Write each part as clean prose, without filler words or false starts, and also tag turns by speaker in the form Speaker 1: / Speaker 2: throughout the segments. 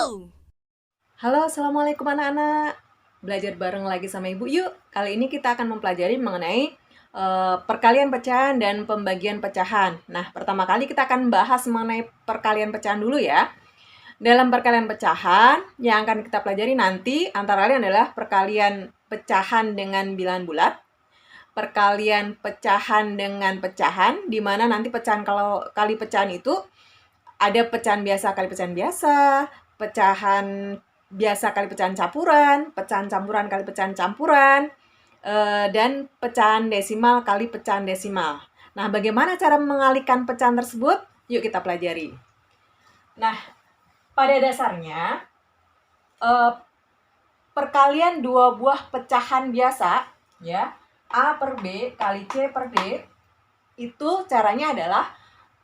Speaker 1: Halo, assalamualaikum anak-anak. Belajar bareng lagi sama Ibu yuk. Kali ini kita akan mempelajari mengenai perkalian pecahan dan pembagian pecahan. Nah, pertama kali kita akan bahas mengenai perkalian pecahan dulu ya. Dalam perkalian pecahan yang akan kita pelajari nanti antara lain adalah perkalian pecahan dengan bilangan bulat, perkalian pecahan dengan pecahan, di mana nanti pecahan kalau kali pecahan itu ada pecahan biasa kali pecahan biasa, pecahan biasa kali pecahan campuran kali pecahan campuran, dan pecahan desimal kali pecahan desimal. Nah, bagaimana cara mengalihkan pecahan tersebut? Yuk kita pelajari. Nah, pada dasarnya, perkalian dua buah pecahan biasa, ya, A per B kali C per D, itu caranya adalah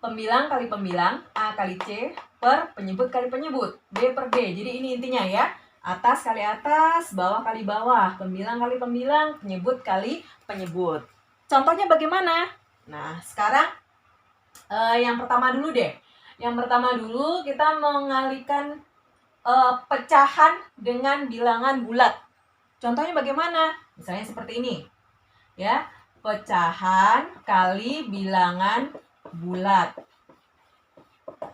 Speaker 1: pembilang kali pembilang, A kali C per penyebut kali penyebut, B per D. Jadi ini intinya ya, atas kali atas, bawah kali bawah, pembilang kali pembilang, penyebut kali penyebut. Contohnya bagaimana? Nah, sekarang yang pertama dulu deh. Yang pertama dulu kita mengalihkan pecahan dengan bilangan bulat. Contohnya bagaimana? Misalnya seperti ini. Ya, pecahan kali bilangan bulat.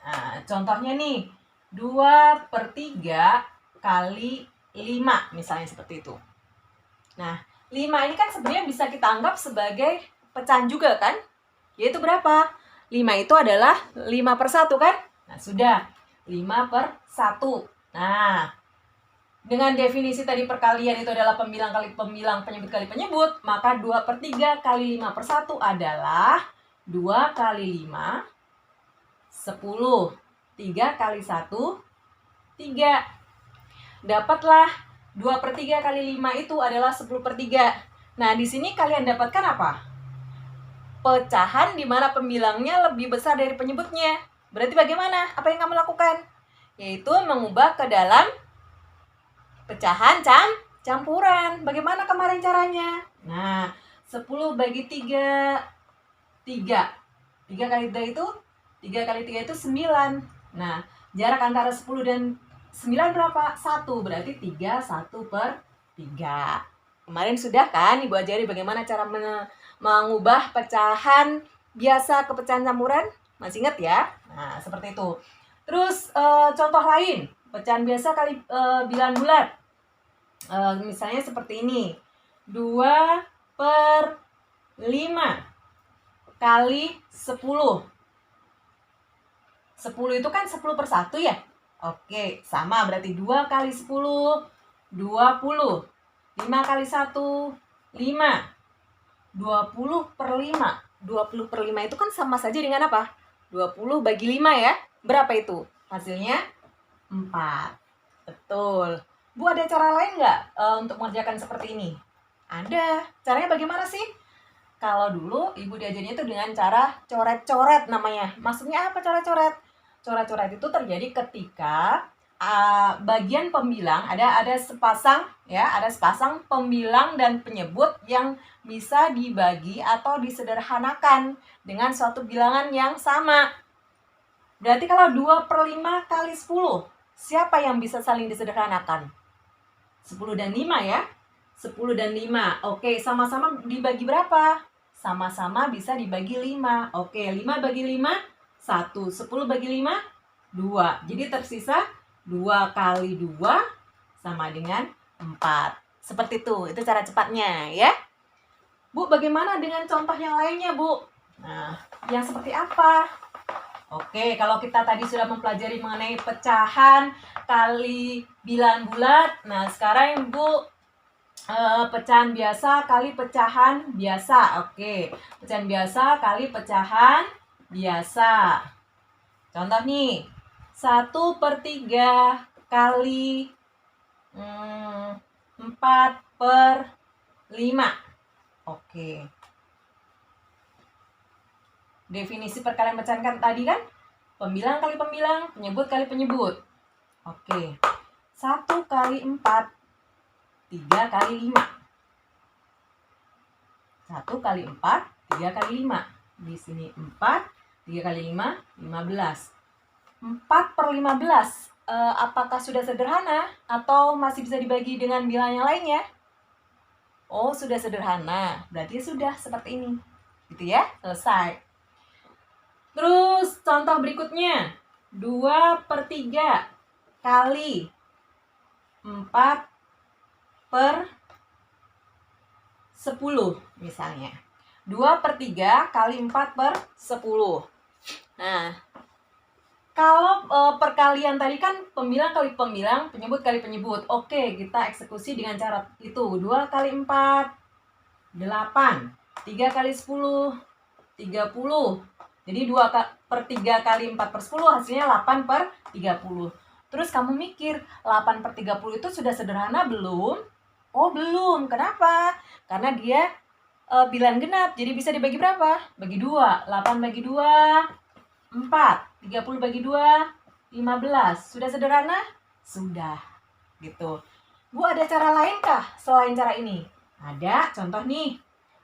Speaker 1: Nah, contohnya nih, 2/3 kali 5, misalnya seperti itu. Nah, 5 ini kan sebenarnya bisa kita anggap sebagai pecahan juga kan? Yaitu berapa? 5 itu adalah 5/1 kan? Nah, sudah. 5/1. Nah, dengan definisi tadi perkalian itu adalah pembilang kali pembilang, penyebut kali penyebut, maka 2/3 kali 5/1 adalah 2 kali 5, 10. 3 kali 1, 3. Dapatlah 2/3 kali 5 itu adalah 10/3. Nah, di sini kalian dapatkan apa? Pecahan di mana pembilangnya lebih besar dari penyebutnya. Berarti bagaimana? Apa yang kamu lakukan? Yaitu mengubah ke dalam pecahan campuran. Bagaimana kemarin caranya? Nah, 10 bagi 3, 3. 3 kali 3 itu 3 kali 3 itu 9. Nah, jarak antara 10 dan 9 berapa? 1. Berarti 3, 1/3. Kemarin sudah kan Ibu ajari bagaimana cara mengubah pecahan biasa ke pecahan campuran? Masih ingat ya? Nah, seperti itu. Terus contoh lain, pecahan biasa kali bilangan bulat. Misalnya seperti ini. 2/5 kali 10. 10 itu kan 10/1 ya? Oke, sama berarti 2 kali 10, 20. 5 kali 1, 5. 20/5. 20/5 itu kan sama saja dengan apa? 20 bagi 5 ya? Berapa itu? Hasilnya 4. Betul. Bu, ada cara lain nggak untuk mengerjakan seperti ini? Ada. Caranya bagaimana sih? Kalau dulu Ibu diajarnya itu dengan cara coret-coret namanya. Maksudnya apa coret-coret? Coret-coret itu terjadi ketika bagian pembilang ada sepasang pembilang dan penyebut yang bisa dibagi atau disederhanakan dengan suatu bilangan yang sama. Berarti kalau 2/5 kali 10, siapa yang bisa saling disederhanakan? 10 dan 5 ya. 10 dan 5. Oke, sama-sama dibagi berapa? Sama-sama bisa dibagi 5. Oke, 5 bagi 5, 1. 10 bagi 5, 2. Jadi tersisa 2 kali 2 sama dengan 4. Seperti itu cara cepatnya ya. Bu, bagaimana dengan contoh yang lainnya, Bu? Nah, yang seperti apa? Oke, kalau kita tadi sudah mempelajari mengenai pecahan kali bilangan bulat. Nah, sekarang Ibu pecahan biasa kali pecahan biasa. Oke, pecahan biasa kali pecahan biasa. Contoh nih, 1/3 kali 4/5. Oke. Definisi perkalian pecahan kan tadi kan? Pembilang kali pembilang, penyebut kali penyebut. Oke. 1 kali 4, 3 kali 5. 1 kali 4, 3 kali 5. Di sini 4, 3 kali 5, 15. 4/15. apakah sudah sederhana atau masih bisa dibagi dengan bilangan yang lainnya? Oh, sudah sederhana. Berarti sudah seperti ini. Gitu ya, selesai. Terus contoh berikutnya. 2/3 kali 4/10 misalnya. 2/3 kali 4/10. Nah, kalau perkalian tadi kan pembilang kali pembilang, penyebut kali penyebut. Oke, kita eksekusi dengan cara itu. 2 kali 4, 8. 3 kali 10, 30. Jadi 2/3 kali 4/10 hasilnya 8/30. Terus kamu mikir, 8/30 itu sudah sederhana belum? Oh, belum. Kenapa? Karena dia bilangan genap. Jadi bisa dibagi berapa? Bagi 2. 8 bagi 2, 4. 30 bagi 2, 15. Sudah sederhana? Sudah. Gitu. Bu, ada cara lainkah selain cara ini? Ada. Contoh nih.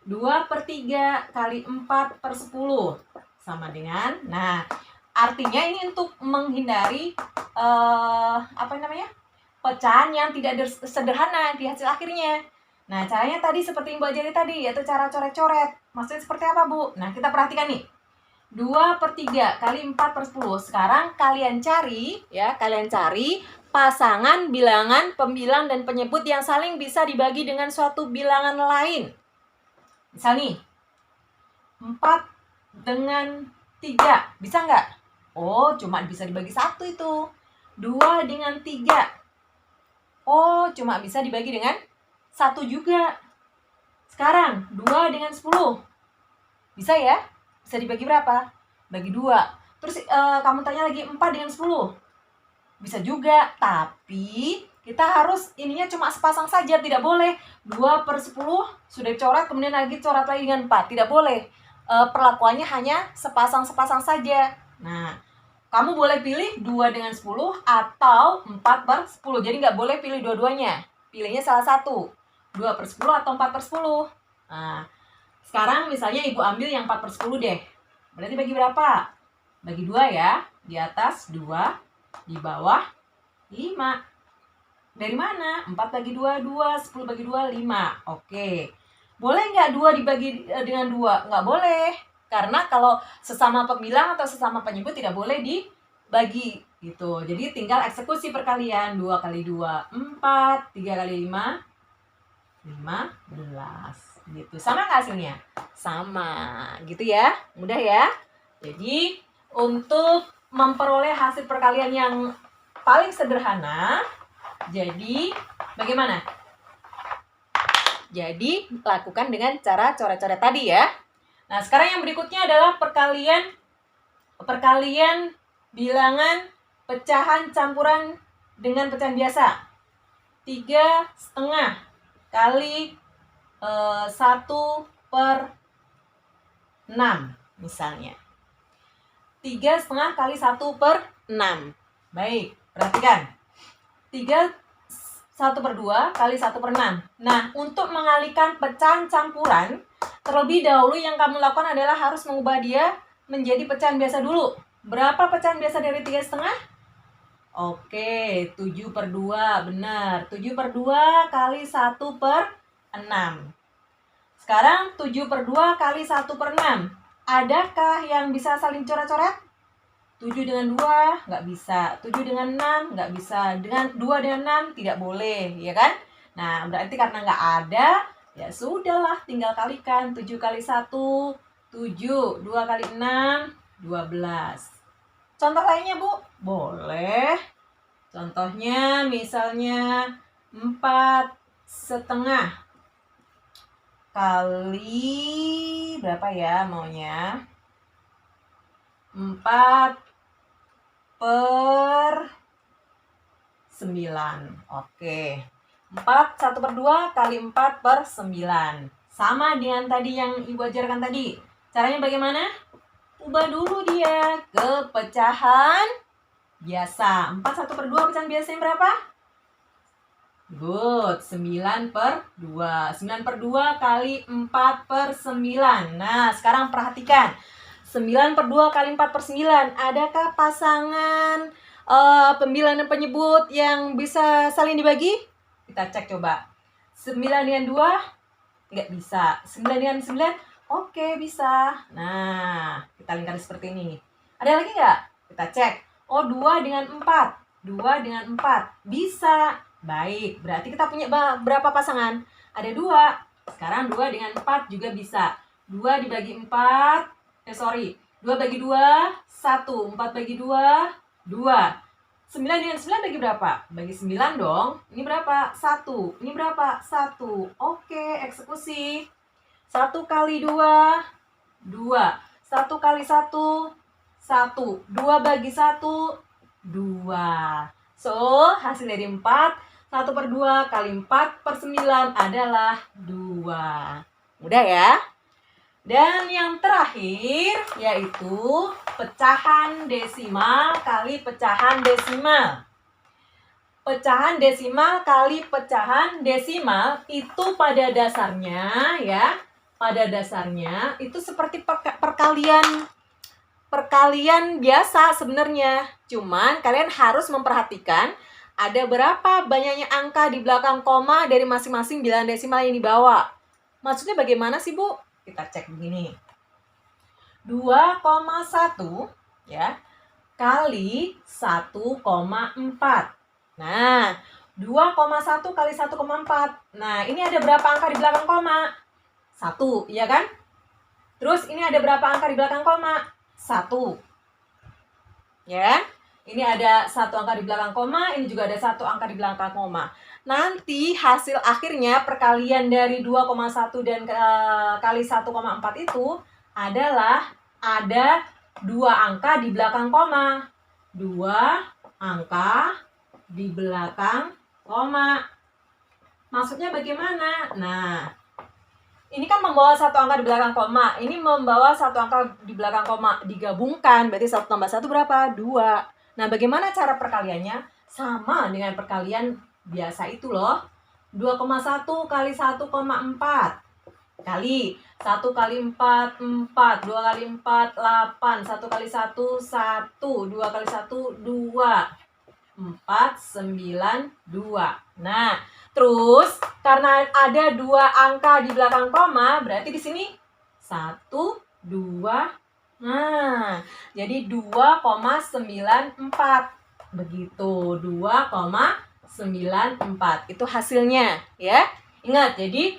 Speaker 1: 2/3 kali 4/10 sama dengan, nah, artinya ini untuk menghindari pecahan yang tidak sederhana di hasil akhirnya. Nah, caranya tadi seperti yang Bu ajari tadi, yaitu cara coret-coret. Maksudnya seperti apa, Bu? Nah, kita perhatikan nih. 2/3 kali 4/10. Sekarang kalian cari pasangan bilangan, pembilang, dan penyebut yang saling bisa dibagi dengan suatu bilangan lain. Misal nih, 4 dengan 3. Bisa nggak? Oh, cuma bisa dibagi 1 itu. 2 dengan 3. Oh, cuma bisa dibagi dengan 1 juga. Sekarang, 2 dengan 10. Bisa ya? Bisa dibagi berapa? Bagi 2. Terus kamu tanya lagi, 4 dengan 10. Bisa juga, tapi kita harus ininya cuma sepasang saja, tidak boleh 2/10 sudah coret kemudian lagi coret lagi dengan 4, tidak boleh. Perlakuannya hanya sepasang-sepasang saja. Nah, kamu boleh pilih 2 dengan 10 atau 4/10. Jadi nggak boleh pilih dua-duanya. Pilihnya salah satu. 2/10 atau 4/10. Nah, sekarang misalnya Ibu ambil yang 4/10 deh. Berarti bagi berapa? Bagi 2 ya. Di atas 2, di bawah 5. Dari mana? 4 bagi 2, 2. 10 bagi 2, 5. Oke. Boleh nggak 2 dibagi dengan 2? Nggak boleh. Karena kalau sesama pembilang atau sesama penyebut tidak boleh dibagi. Gitu. Jadi tinggal eksekusi perkalian. 2 kali 2, 4. 3 kali 5, 15. Gitu. Sama nggak hasilnya? Sama. Gitu ya. Mudah ya. Jadi, untuk memperoleh hasil perkalian yang paling sederhana, jadi bagaimana? Jadi lakukan dengan cara coret-coret tadi ya. Nah, sekarang yang berikutnya adalah perkalian bilangan pecahan campuran dengan pecahan biasa. 3,5 kali 1/6 misalnya. 3,5 kali 1/6. Baik, perhatikan. 1/2 kali 1/6. Nah, untuk mengalihkan pecahan campuran, terlebih dahulu yang kamu lakukan adalah harus mengubah dia menjadi pecahan biasa dulu. Berapa pecahan biasa dari 3,5? Oke, 7/2, benar. 7/2 kali 1/6. Sekarang 7/2 kali 1/6. Adakah yang bisa saling coret-coret? 7 dengan 2 nggak bisa, 7 dengan 6 nggak bisa, dengan 2 dengan 6 tidak boleh, ya kan? Nah, berarti karena nggak ada, ya sudahlah, tinggal kalikan. 7 kali 1, 7, 2 kali 6, 12. Contoh lainnya, Bu? Boleh. Contohnya misalnya 4,5 kali berapa ya maunya? 4/9. Oke. 4 1/2 kali 4/9. Sama dengan tadi yang Ibu ajarkan tadi. Caranya bagaimana? Ubah dulu dia ke pecahan biasa. 4 1/2 pecahan biasanya berapa? Good. 9/2. 9/2 kali 4/9. Nah, sekarang perhatikan. 9/2 kali 4/9. Adakah pasangan pembilangan penyebut yang bisa saling dibagi? Kita cek coba. 9 dengan 2? Nggak bisa. 9 dengan 9? Oke, bisa. Nah, kita lingkari seperti ini. Ada lagi nggak? Kita cek. Oh, 2 dengan 4. 2 dengan 4. Bisa. Baik, berarti kita punya berapa pasangan? Ada 2. Sekarang 2 dengan 4 juga bisa. 2 dibagi 4. 2 bagi 2, 1. 4 bagi 2, 2. 9 dengan 9 bagi berapa? Bagi 9 dong. Ini berapa? 1. Ini berapa? 1. Oke, eksekusi. 1 kali 2, 2. 1 kali 1, 1. 2 bagi 1, 2. So, hasil dari 4, 1 per 2 kali 4 per 9 adalah 2. Mudah ya? Dan yang terakhir yaitu pecahan desimal kali pecahan desimal. Pecahan desimal kali pecahan desimal itu pada dasarnya ya, pada dasarnya itu seperti perkalian biasa sebenarnya. Cuman kalian harus memperhatikan ada berapa banyaknya angka di belakang koma dari masing-masing bilangan desimal yang dibawa. Maksudnya bagaimana sih, Bu? Kita cek begini. 2,1 ya kali 1,4. Nah, 2,1 kali 1,4. Nah, ini ada berapa angka di belakang koma? 1, iya kan? Terus ini ada berapa angka di belakang koma? 1. Ya. Ini ada 1 angka di belakang koma, ini juga ada 1 angka di belakang koma. Nanti hasil akhirnya perkalian dari 2,1 dan kali 1,4 itu adalah ada 2 angka di belakang koma. 2 angka di belakang koma. Maksudnya bagaimana? Nah, ini kan membawa 1 angka di belakang koma. Ini membawa 1 angka di belakang koma. Digabungkan, berarti 1 tambah 1 berapa? 2. Nah, bagaimana cara perkaliannya? Sama dengan perkalian biasa itu loh. 2,1 kali 1,4 kali 1 kali 4, 4. 2 kali 4, 8. 1 kali 1, 1. 2 kali 1, 2. 4, 9, 2. Nah, terus karena ada 2 angka di belakang koma, berarti di sini 1, 2. Nah, jadi 2,94. Begitu, 2,94. Itu hasilnya, ya. Ingat, jadi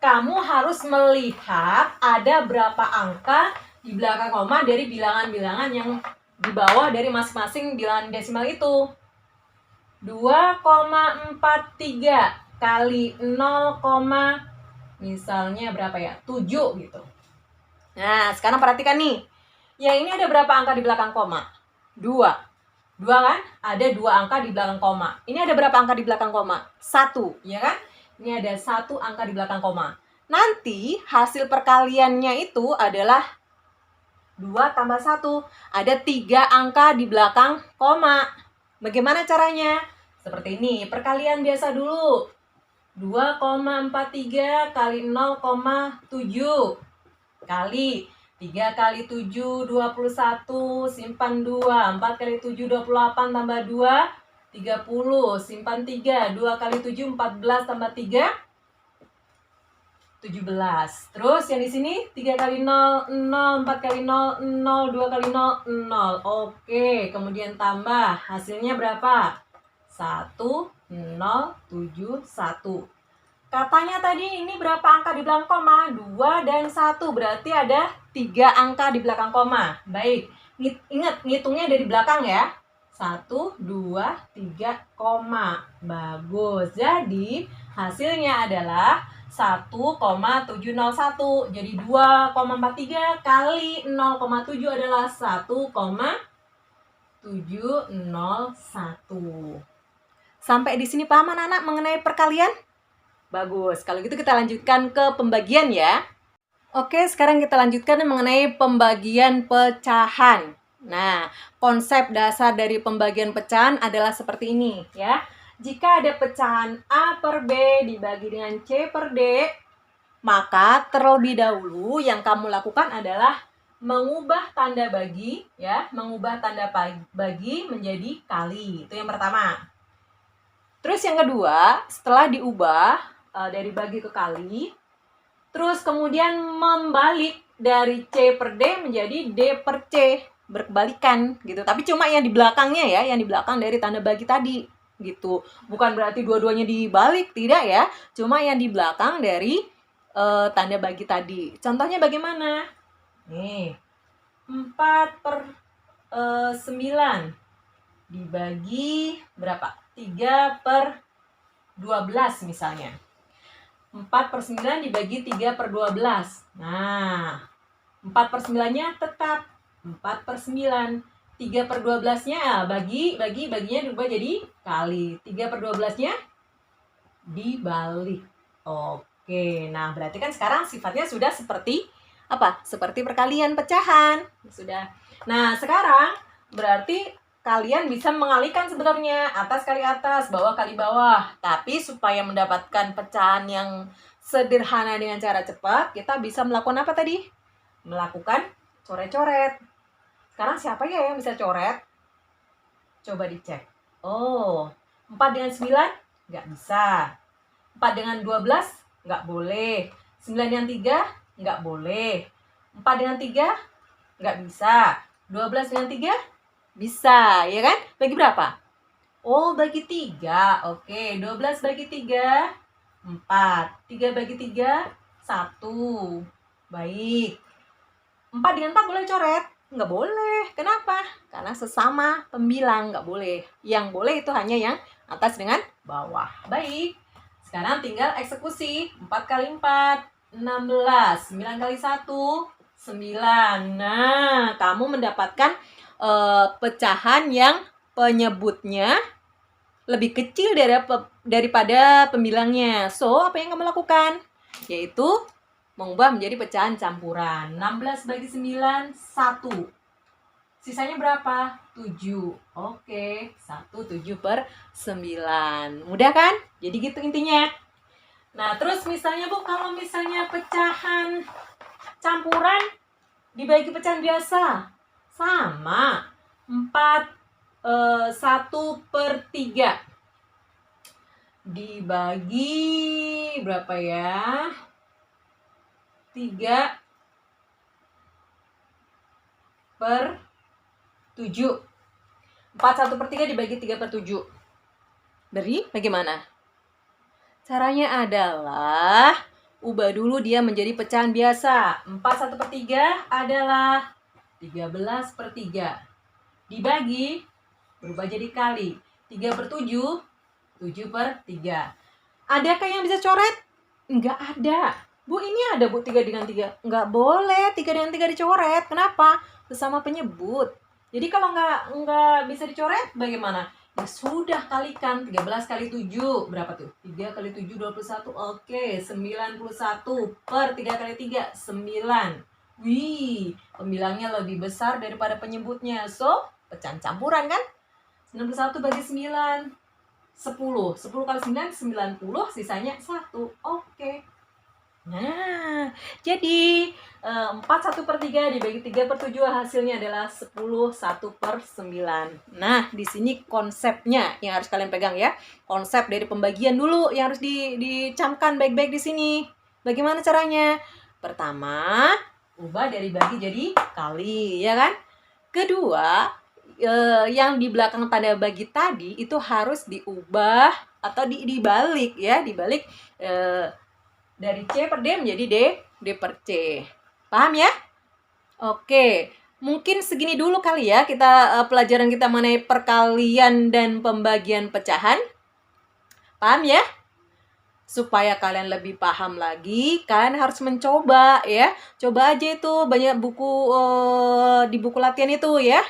Speaker 1: kamu harus melihat ada berapa angka di belakang koma dari bilangan-bilangan yang di bawah dari masing-masing bilangan desimal itu. 2,43 kali 0, misalnya berapa ya? 7 gitu. Nah, sekarang perhatikan nih. Yang ini ada berapa angka di belakang koma? 2. 2 kan? Ada 2 angka di belakang koma. Ini ada berapa angka di belakang koma? 1, ya kan? Ini ada 1 angka di belakang koma. Nanti hasil perkaliannya itu adalah 2 tambah 1. Ada 3 angka di belakang koma. Bagaimana caranya? Seperti ini. Perkalian biasa dulu. 2,43 kali 0,7 kali 3 kali 7, 21, simpan 2. 4 kali 7, 28, tambah 2, 30, simpan 3. 2 kali 7, 14, tambah 3, 17. Terus yang di sini 3 kali 0, 0, 4 kali 0, 0, 2 kali 0, 0. Oke, kemudian tambah. Hasilnya berapa? 1, 0, 7, 1. Katanya tadi ini berapa angka di belakang koma? 2 dan 1. Berarti ada 3 angka di belakang koma. Baik, ingat ngitungnya dari belakang ya. 1, 2, 3, koma. Bagus. Jadi hasilnya adalah 1,701. Jadi 2,43 kali 0,7 adalah 1,701. Sampai di sini paham anak-anak mengenai perkalian? Bagus. Kalau gitu kita lanjutkan ke pembagian ya. Oke, sekarang kita lanjutkan mengenai pembagian pecahan. Nah, konsep dasar dari pembagian pecahan adalah seperti ini ya. Jika ada pecahan A per B dibagi dengan C per D, maka terlebih dahulu yang kamu lakukan adalah mengubah tanda bagi ya, mengubah tanda bagi menjadi kali. Itu yang pertama. Terus yang kedua, setelah diubah dari bagi ke kali, terus kemudian membalik dari C per D menjadi D per C, berkebalikan gitu. Tapi cuma yang di belakangnya ya, yang di belakang dari tanda bagi tadi gitu. Bukan berarti dua-duanya dibalik, tidak ya. Cuma yang di belakang dari tanda bagi tadi. Contohnya bagaimana? Nih, 4 per 9 dibagi berapa? 3 per 12 misalnya. 4 per 9 dibagi 3 per 12. Nah, 4 per 9-nya tetap 4 per 9. 3 per 12-nya baginya diubah jadi kali. 3 per 12-nya dibalik. Oke, nah berarti kan sekarang sifatnya sudah seperti apa? Seperti perkalian pecahan. Sudah. Nah, sekarang berarti kalian bisa mengalihkan sebenarnya atas kali atas, bawah kali bawah. Tapi supaya mendapatkan pecahan yang sederhana dengan cara cepat, kita bisa melakukan apa tadi? Melakukan coret-coret. Sekarang siapa ya yang bisa coret? Coba dicek. Oh, 4 dengan 9 nggak bisa. 4 dengan 12 nggak boleh. 9 dengan 3 nggak boleh. 4 dengan 3 nggak bisa. 12 dengan 3 bisa, ya kan? Bagi berapa? Oh, bagi 3. Oke, 12 bagi 3, 4. 3 bagi 3, 1. Baik. 4 dengan 4 boleh coret? Nggak boleh. Kenapa? Karena sesama pembilang, nggak boleh. Yang boleh itu hanya yang atas dengan bawah. Baik. Sekarang tinggal eksekusi. 4 kali 4, 16. 9 kali 1, 9. Nah, kamu mendapatkan pecahan yang penyebutnya lebih kecil daripada pembilangnya. So, apa yang kamu lakukan? Yaitu mengubah menjadi pecahan campuran. 16 bagi 9, 1. Sisanya berapa? 7. Oke, 1, 7 per 9. Mudah kan? Jadi gitu intinya. Nah, terus misalnya Bu, kalau misalnya pecahan campuran dibagi pecahan biasa, sama 1 per 3 dibagi berapa ya? 3 per 7. 1 per 3 dibagi 3 per 7. Dari bagaimana? Caranya adalah ubah dulu dia menjadi pecahan biasa. 1 per 3 adalah 13 per 3. Dibagi, berubah jadi kali. 3 per 7, 7 per 3. Adakah yang bisa coret? Enggak ada. Bu, ini ada Bu 3 dengan 3. Enggak boleh 3 dengan 3 dicoret. Kenapa? Sesama penyebut. Jadi kalau enggak bisa dicoret, bagaimana? Ya sudah, kalikan. 13 kali 7. Berapa tuh? 3 kali 7, 21. Oke, 91 per 3 kali 3, 9. Wih, pembilangnya lebih besar daripada penyebutnya. So, pecahan campuran kan? 91 bagi 9, 10. 10 kali 9, 90. Sisanya 1. Oke. Nah, jadi 4 1 per 3 dibagi 3 per 7 hasilnya adalah 10 1 per 9. Nah, di sini konsepnya yang harus kalian pegang ya. Konsep dari pembagian dulu yang harus dicamkan baik-baik di sini. Bagaimana caranya? Pertama, ubah dari bagi jadi kali, ya kan? Kedua, yang di belakang tanda bagi tadi itu harus diubah atau dibalik ya, dibalik dari C per D menjadi D per C. Paham ya? Oke, mungkin segini dulu kali ya kita pelajaran kita mengenai perkalian dan pembagian pecahan. Paham ya? Supaya kalian lebih paham lagi, kalian harus mencoba ya. Coba aja itu banyak buku di buku latihan itu ya.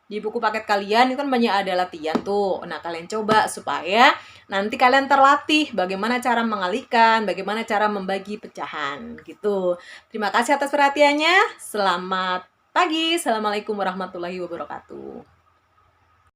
Speaker 1: Di buku paket kalian itu kan banyak ada latihan tuh. Nah, kalian coba supaya nanti kalian terlatih bagaimana cara mengalihkan, bagaimana cara membagi pecahan gitu. Terima kasih atas perhatiannya. Selamat pagi. Assalamualaikum warahmatullahi wabarakatuh.